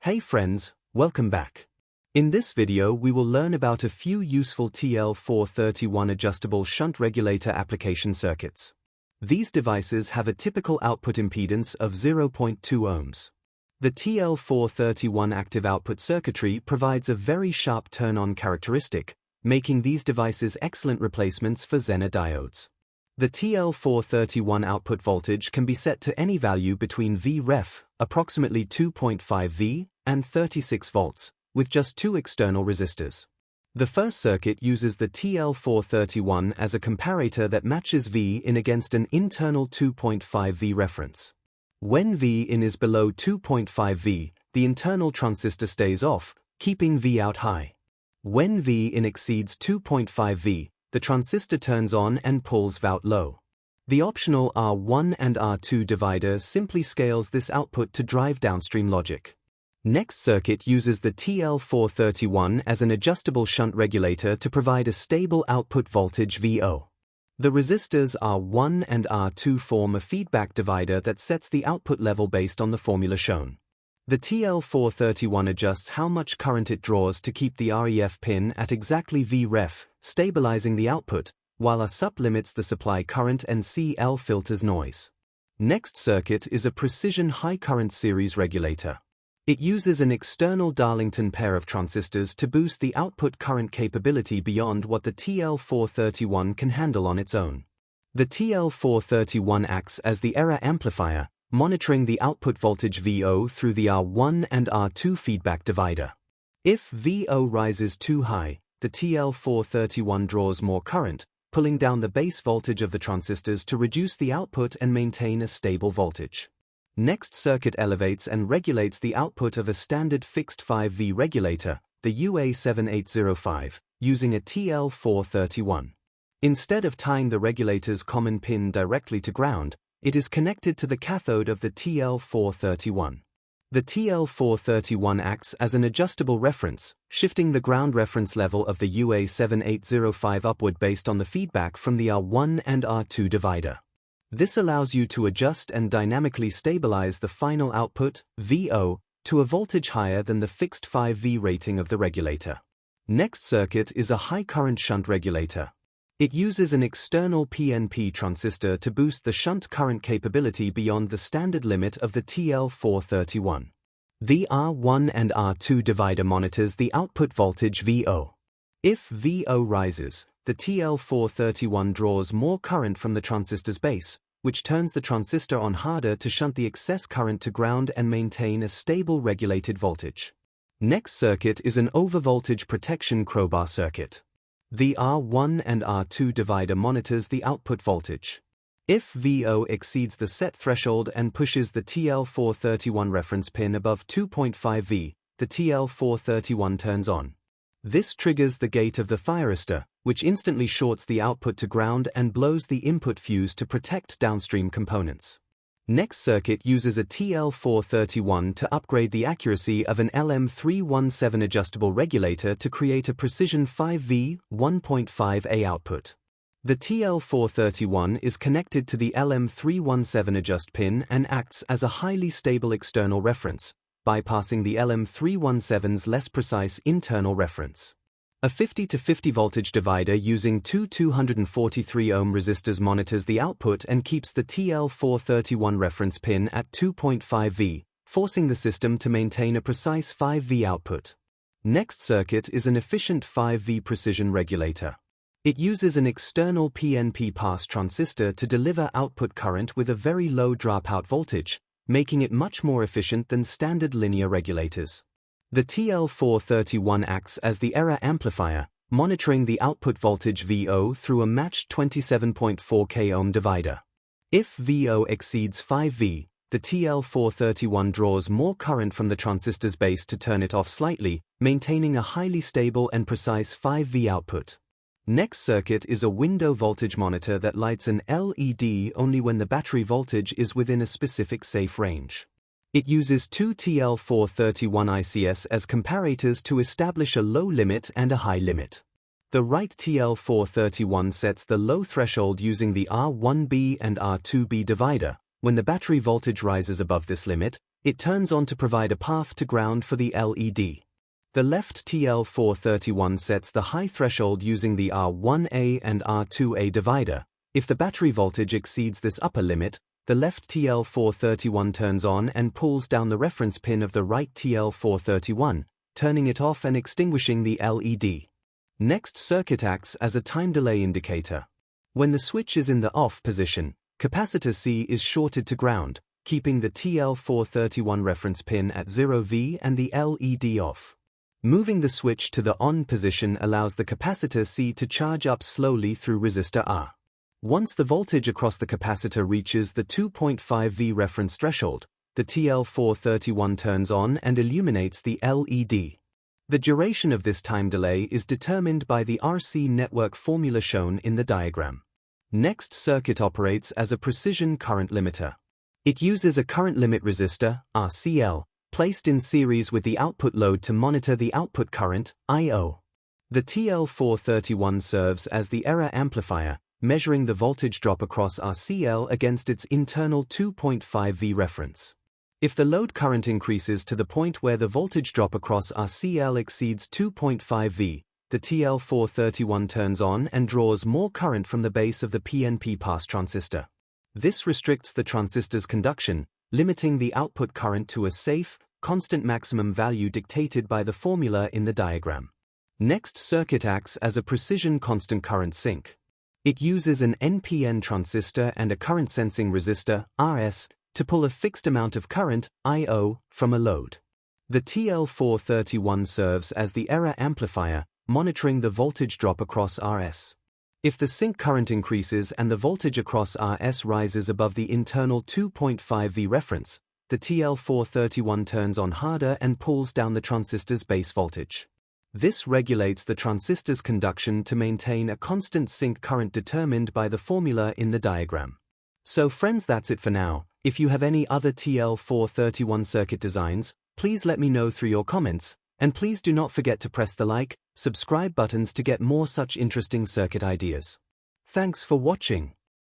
Hey friends, welcome back. In this video we will learn about a few useful TL431 adjustable shunt regulator application circuits. These devices have a typical output impedance of 0.2 ohms. The TL431 active output circuitry provides a very sharp turn-on characteristic, making these devices excellent replacements for Zener diodes. The TL431 output voltage can be set to any value between Vref, approximately 2.5 V, and 36 volts, with just two external resistors. The first circuit uses the TL431 as a comparator that matches V-in against an internal 2.5 V reference. When V-in is below 2.5 V, the internal transistor stays off, keeping V-out high. When V-in exceeds 2.5 V, the transistor turns on and pulls V-out low. The optional R1 and R2 divider simply scales this output to drive downstream logic. Next circuit uses the TL431 as an adjustable shunt regulator to provide a stable output voltage VO. The resistors R1 and R2 form a feedback divider that sets the output level based on the formula shown. The TL431 adjusts how much current it draws to keep the REF pin at exactly Vref, stabilizing the output, while a SUP limits the supply current and CL filters noise. Next circuit is a precision high current series regulator. It uses an external Darlington pair of transistors to boost the output current capability beyond what the TL431 can handle on its own. The TL431 acts as the error amplifier, monitoring the output voltage VO through the R1 and R2 feedback divider. If VO rises too high, the TL431 draws more current, pulling down the base voltage of the transistors to reduce the output and maintain a stable voltage. Next circuit elevates and regulates the output of a standard fixed 5V regulator, the UA7805, using a TL431. Instead of tying the regulator's common pin directly to ground, it is connected to the cathode of the TL431. The TL431 acts as an adjustable reference, shifting the ground reference level of the UA7805 upward based on the feedback from the R1 and R2 divider. This allows you to adjust and dynamically stabilize the final output, VO, to a voltage higher than the fixed 5V rating of the regulator. Next circuit is a high current shunt regulator. It uses an external PNP transistor to boost the shunt current capability beyond the standard limit of the TL431. The R1 and R2 divider monitors the output voltage VO. If VO rises, the TL431 draws more current from the transistor's base, which turns the transistor on harder to shunt the excess current to ground and maintain a stable regulated voltage. Next circuit is an overvoltage protection crowbar circuit. The R1 and R2 divider monitors the output voltage. If VO exceeds the set threshold and pushes the TL431 reference pin above 2.5 V, the TL431 turns on. This triggers the gate of the thyristor, which instantly shorts the output to ground and blows the input fuse to protect downstream components. Next circuit uses a TL431 to upgrade the accuracy of an LM317 adjustable regulator to create a precision 5V 1.5A output. The TL431 is connected to the LM317 adjust pin and acts as a highly stable external reference, bypassing the LM317's less precise internal reference. A 50 to 50 voltage divider using two 243 ohm resistors monitors the output and keeps the TL431 reference pin at 2.5 V, forcing the system to maintain a precise 5 V output. Next circuit is an efficient 5 V precision regulator. It uses an external PNP pass transistor to deliver output current with a very low dropout voltage, making it much more efficient than standard linear regulators. The TL431 acts as the error amplifier, monitoring the output voltage VO through a matched 27.4 k ohm divider. If VO exceeds 5 V, the TL431 draws more current from the transistor's base to turn it off slightly, maintaining a highly stable and precise 5 V output. Next circuit is a window voltage monitor that lights an LED only when the battery voltage is within a specific safe range. It uses two TL431 ICS as comparators to establish a low limit and a high limit. The right TL431 sets the low threshold using the R1B and R2B divider. When the battery voltage rises above this limit, It turns on to provide a path to ground for the LED. The left TL431 sets the high threshold using the R1A and R2A divider. If the battery voltage exceeds this upper limit, the left TL431 turns on and pulls down the reference pin of the right TL431, turning it off and extinguishing the LED. Next circuit acts as a time delay indicator. When the switch is in the off position, capacitor C is shorted to ground, keeping the TL431 reference pin at 0V and the LED off. Moving the switch to the on position allows the capacitor C to charge up slowly through resistor R. Once the voltage across the capacitor reaches the 2.5V reference threshold, the TL431 turns on and illuminates the LED. The duration of this time delay is determined by the RC network formula shown in the diagram. Next circuit operates as a precision current limiter. It uses a current limit resistor, RCL, placed in series with the output load to monitor the output current, I/O. The TL431 serves as the error amplifier, measuring the voltage drop across RCL against its internal 2.5V reference. If the load current increases to the point where the voltage drop across RCL exceeds 2.5V, the TL431 turns on and draws more current from the base of the PNP pass transistor. This restricts the transistor's conduction, limiting the output current to a safe, constant maximum value dictated by the formula in the diagram. Next circuit acts as a precision constant current sink. It uses an NPN transistor and a current sensing resistor, RS, to pull a fixed amount of current, I/O, from a load. The TL431 serves as the error amplifier, monitoring the voltage drop across RS. If the sink current increases and the voltage across RS rises above the internal 2.5V reference, the TL431 turns on harder and pulls down the transistor's base voltage. This regulates the transistor's conduction to maintain a constant sink current determined by the formula in the diagram. So friends, that's it for now. If you have any other TL431 circuit designs, please let me know through your comments, and please do not forget to press the like, subscribe buttons to get more such interesting circuit ideas. Thanks for watching.